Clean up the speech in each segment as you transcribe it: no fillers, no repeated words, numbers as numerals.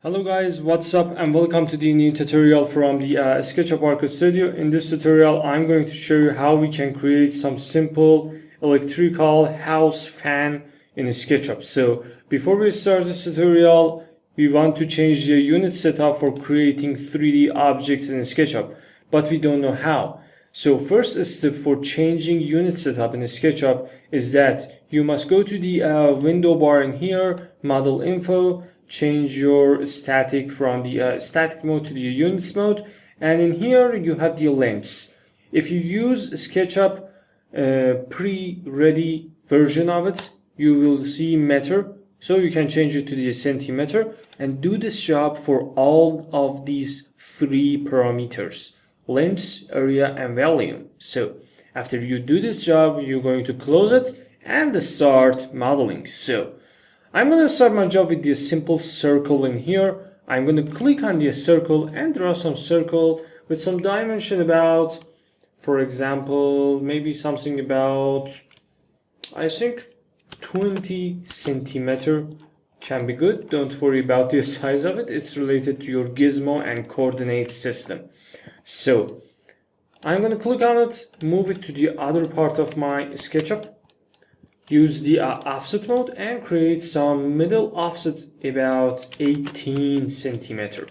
Hello guys, what's up and welcome to the new tutorial from the SketchUpArchStudio. In this tutorial, I'm going to show you how we can create some simple electrical house fan in SketchUp. So before we start this tutorial, we want to change the unit setup for creating 3D objects in SketchUp, but we don't know how. So first step for changing unit setup in SketchUp is that you must go to the window bar in here, model info, change your static from the static mode to the units mode, and in here you have the lengths. If you use SketchUp pre-ready version of it, you will see meter, so you can change it to the centimeter and do this job for all of these three parameters: length, area, and volume. So after you do this job, you're going to close it and start modeling. So I'm going to start my job with this simple circle in here. I'm going to click on the circle and draw some circle with some dimension about, for example, maybe something about, I think 20 centimeter can be good. Don't worry about the size of it. It's related to your gizmo and coordinate system. So I'm going to click on it, move it to the other part of my SketchUp, use the offset mode and create some middle offset about 18 centimeter.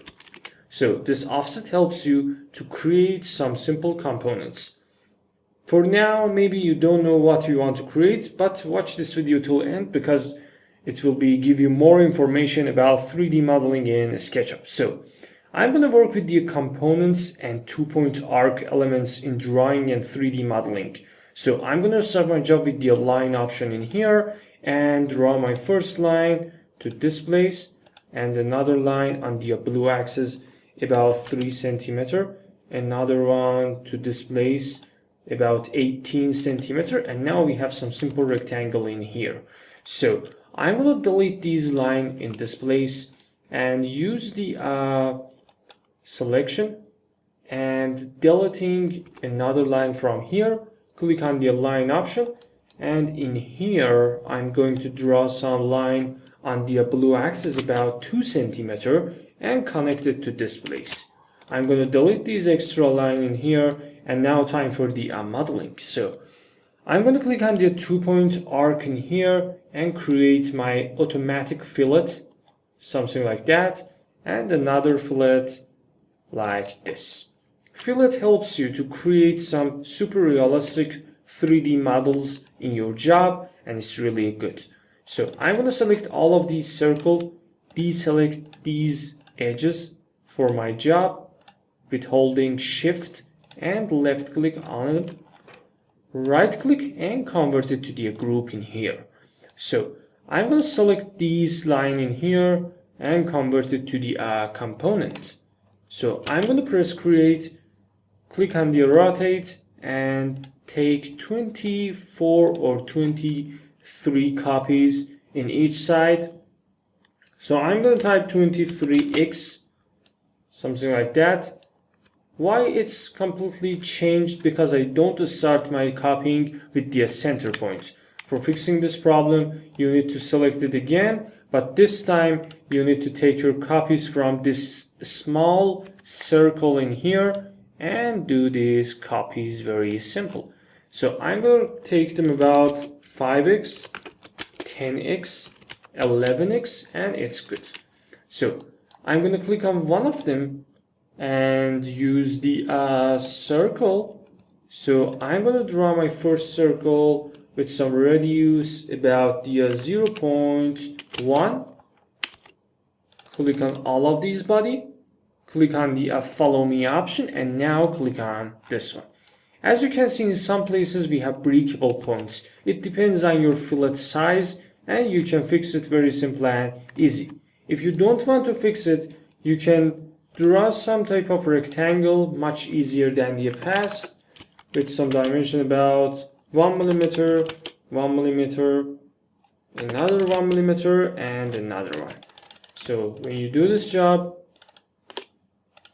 So this offset helps you to create some simple components. For now, maybe you don't know what you want to create, but watch this video till end because it will give you more information about 3D modeling in SketchUp. So I'm going to work with the components and 2-point arc elements in drawing and 3D modeling. So I'm going to start my job with the line option in here and draw my first line to this place and another line on the blue axis about 3 centimeter, another one to this place about 18 centimeter, and now we have some simple rectangle in here. So I'm going to delete these line in this place and use the selection and deleting another line from here. Click on the line option, and in here I'm going to draw some line on the blue axis about 2 centimeter and connect it to this place. I'm going to delete these extra line in here, and now time for the modeling. So I'm going to click on the 2-point arc in here and create my automatic fillet, something like that, and another fillet like this. Fillet helps you to create some super realistic 3D models in your job, and it's really good. So I'm going to select all of these circle, deselect these edges for my job with holding shift and left click on it, right click and convert it to the group in here. So I'm going to select these line in here and convert it to the component. So I'm going to press create, click on the rotate and take 24 or 23 copies in each side. So I'm going to type 23x, something like that. Why it's completely changed? Because I don't start my copying with the center point. For fixing this problem, you need to select it again, but this time you need to take your copies from this small circle in here and do these copies very simple. So I'm going to take them about 5x, 10x, 11x, and it's good. So I'm going to click on one of them and use the circle. So I'm going to draw my first circle with some radius about the 0.1. Click on all of these body. Click on the follow me option and now click on this one. As you can see, in some places we have breakable points. It depends on your fillet size and you can fix it very simple and easy. If you don't want to fix it, you can draw some type of rectangle much easier than the past with some dimension about 1 millimeter, 1 millimeter, another 1 millimeter, and another one. So when you do this job,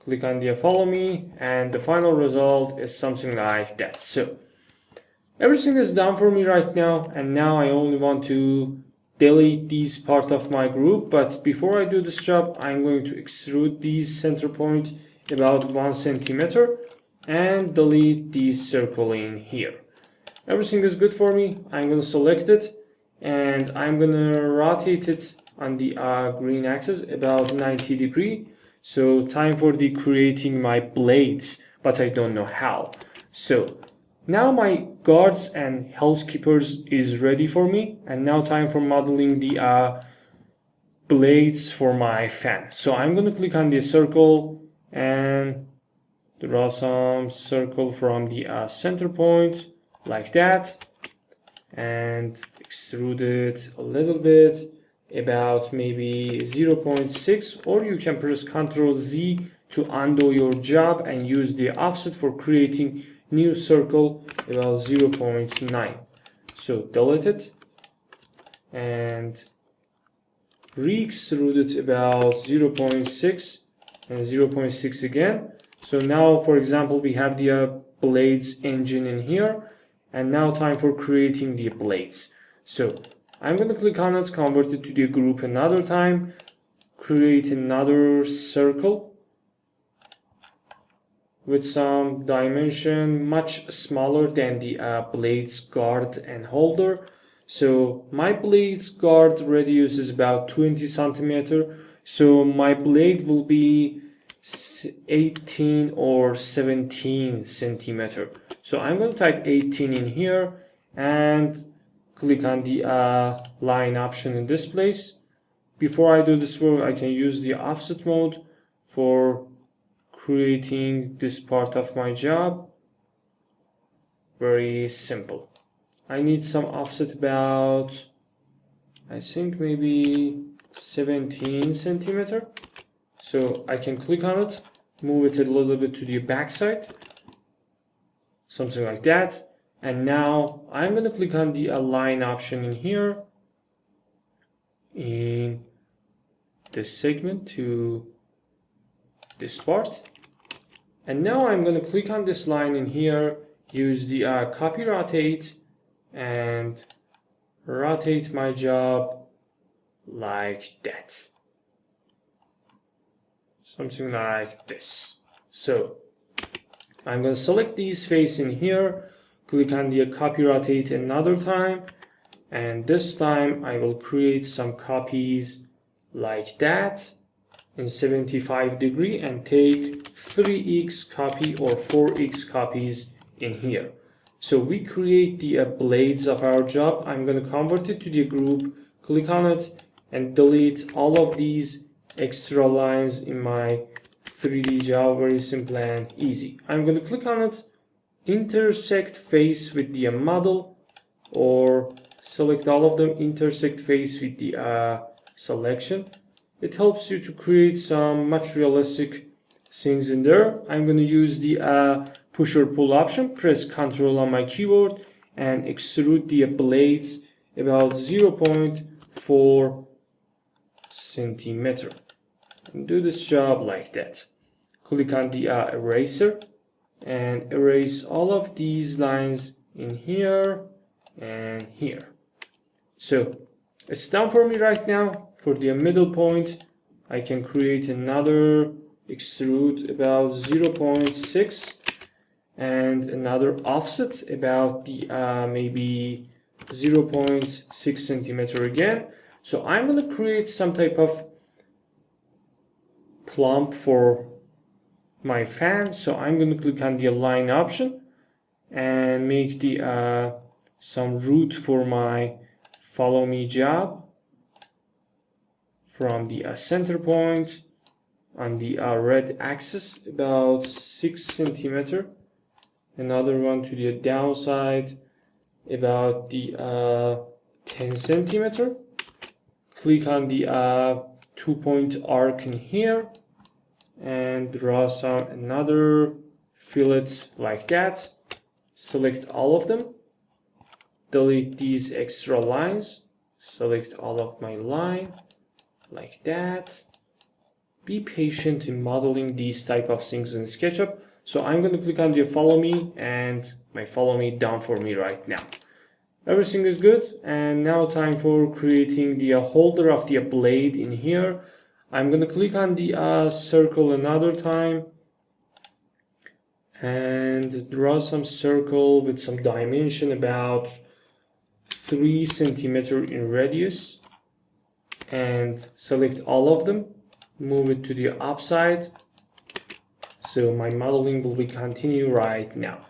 click on the follow me and the final result is something like that. So everything is done for me right now, and now I only want to delete this part of my group, but before I do this job, I'm going to extrude this center point about 1 centimeter and delete this circle in here. Everything is good for me. I'm going to select it and I'm going to rotate it on the green axis about 90 degrees. So time for the creating my blades, but I don't know how. So now my guards and housekeepers is ready for me, and now time for modeling the blades for my fan. So I'm going to click on the circle and draw some circle from the center point like that, and extrude it a little bit about maybe 0.6, or you can press Ctrl Z to undo your job and use the offset for creating new circle about 0.9. So delete it and re-extrude it about 0.6 and 0.6 again. So now, for example, we have the blades engine in here, and now time for creating the blades. So I'm going to click on it, convert it to the group another time, create another circle with some dimension much smaller than the blades guard and holder. So my blades guard radius is about 20 centimeter. So my blade will be 18 or 17 centimeter. So I'm going to type 18 in here and click on the line option in this place. Before I do this work, I can use the offset mode for creating this part of my job. Very simple. I need some offset about, I think maybe 17 centimeter. So I can click on it, move it a little bit to the back side, something like that. And now I'm going to click on the align option in here, in this segment to this part. And now I'm going to click on this line in here, use the copy rotate, and rotate my job like that. Something like this. So I'm going to select this face in here, click on the copy rotate another time, and this time I will create some copies like that in 75 degree and take 3x copy or 4x copies in here. So we create the blades of our job. I'm going to convert it to the group, click on it, and delete all of these extra lines in my 3D job. Very simple and easy. I'm going to click on it, intersect face with the model, or select all of them, intersect face with the selection. It helps you to create some much realistic things in there. I'm going to use the push or pull option, press Ctrl on my keyboard, and extrude the blades about 0.4 centimeter. And do this job like that. Click on the eraser and erase all of these lines in here and here. So it's done for me right now. For the middle point, I can create another extrude about 0.6 and another offset about the maybe 0.6 centimeter again. So I'm going to create some type of plumb for my fan. So I'm going to click on the align option and make the some route for my follow me job from the center point on the red axis about 6 centimeter. Another one to the downside about the 10 centimeter. Click on the 2-point arc in here and draw some another fillet like that. Select all of them, delete these extra lines, select all of my line like that. Be patient in modeling these type of things in SketchUp. So I'm going to click on the follow me, and my follow me done for me right now. Everything is good, and now time for creating the holder of the blade in here. I'm gonna click on the circle another time and draw some circle with some dimension about 3 centimeters in radius, and select all of them, move it to the upside. So my modeling will be continue right now.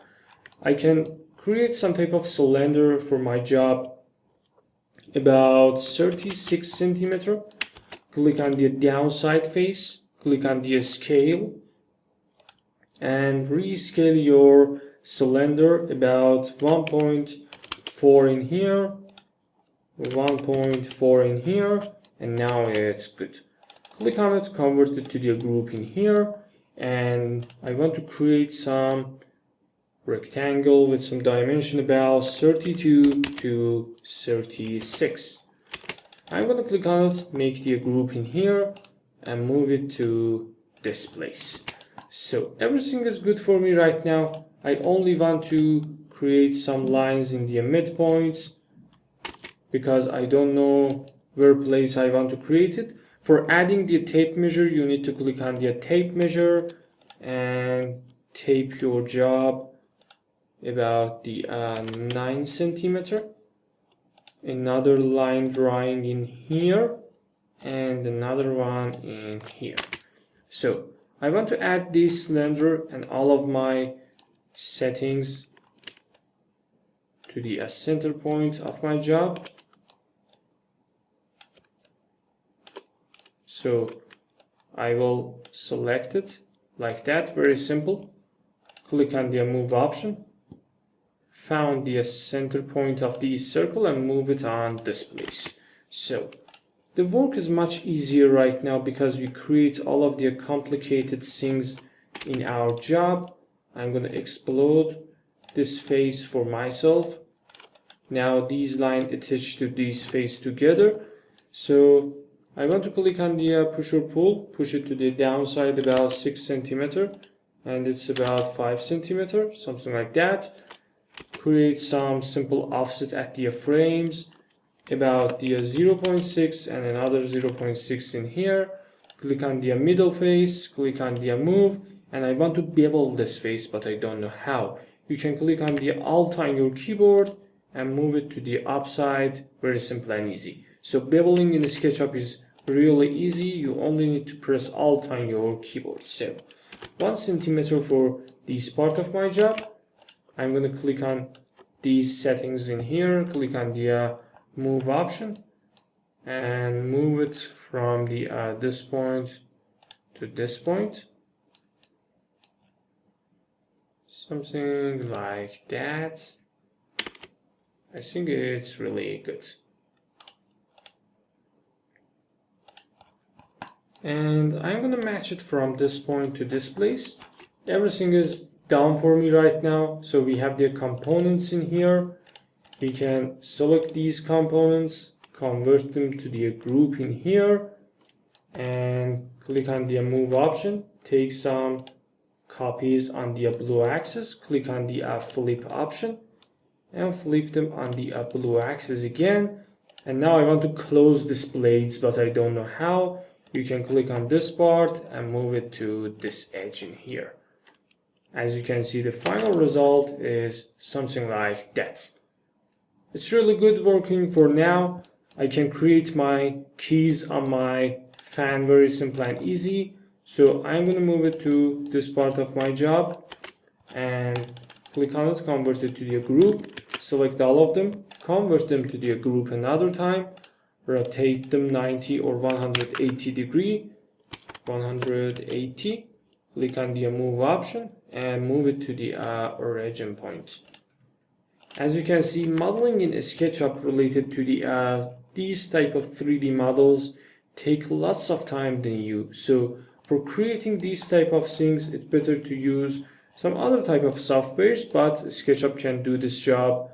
I can create some type of cylinder for my job about 36 centimeters. Click on the downside face, click on the scale, and rescale your cylinder about 1.4 in here, 1.4 in here, and now it's good. Click on it, convert it to the group in here, and I want to create some rectangle with some dimension about 32 to 36. I'm going to click on it, make the group in here, and move it to this place. So everything is good for me right now. I only want to create some lines in the midpoints because I don't know where place I want to create it. For adding the tape measure, you need to click on the tape measure and tape your job about the 9 centimeters. Another line drawing in here and another one in here. So I want to add this cylinder and all of my settings to the center point of my job. So I will select it like that, very simple. Click on the move option, found the center point of the circle and move it on this place. So the work is much easier right now because we create all of the complicated things in our job. I'm going to explode this face for myself. Now these lines attach to these face together. So I want to click on the push or pull, push it to the downside about 6 centimeters, and it's about 5 centimeters, something like that. Create some simple offset at the frames about the 0.6 and another 0.6 in here. Click on the middle face, click on the move, and I want to bevel this face, but I don't know how. You can click on the Alt on your keyboard and move it to the upside, very simple and easy. So beveling in SketchUp is really easy. You only need to press Alt on your keyboard. So 1 centimeter for this part of my job. I'm going to click on these settings in here, click on the move option and move it from the this point to this point, something like that. I think it's really good. And I'm going to match it from this point to this place. Everything is down for me right now. So we have the components in here. We can select these components, convert them to the group in here, and click on the move option. Take some copies on the blue axis, click on the flip option, and flip them on the blue axis again. And now I want to close these blades, but I don't know how. You can click on this part and move it to this edge in here. As you can see, the final result is something like that. It's really good working for now. I can create my keys on my fan very simple and easy. So I'm going to move it to this part of my job and click on it, convert it to the group, select all of them, convert them to the group another time, rotate them 90 or 180 degree, 180, click on the move option and move it to the origin point. As you can see, modeling in SketchUp related to the these type of 3D models take lots of time than you. So for creating these type of things, it's better to use some other type of softwares, but SketchUp can do this job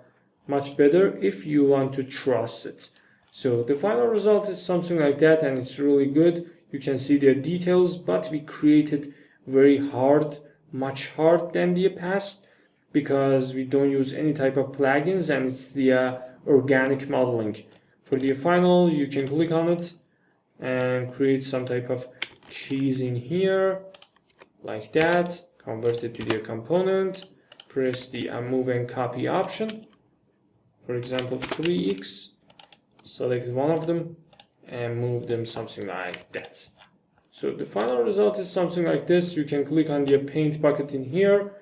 much better if you want to trust it. So the final result is something like that, and it's really good. You can see the details, but we created very hard, much hard than the past. because we don't use any type of plugins and it's the organic modeling. For the final, you can click on it and create some type of keys in here like that, convert it to the component, press the move and copy option, for example 3x, select one of them and move them something like that. So the final result is something like this. You can click on the paint bucket in here,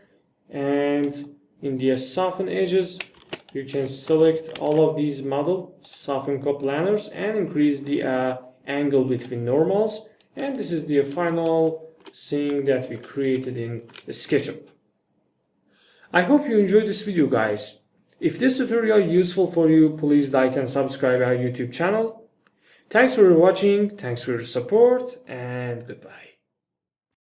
and in the soften edges you can select all of these model soften coplanars and increase the angle between normals, and this is the final thing that we created in SketchUp. I hope you enjoyed this video, guys. If this tutorial is useful for you, please like and subscribe our YouTube channel. Thanks for watching, thanks for your support, and goodbye.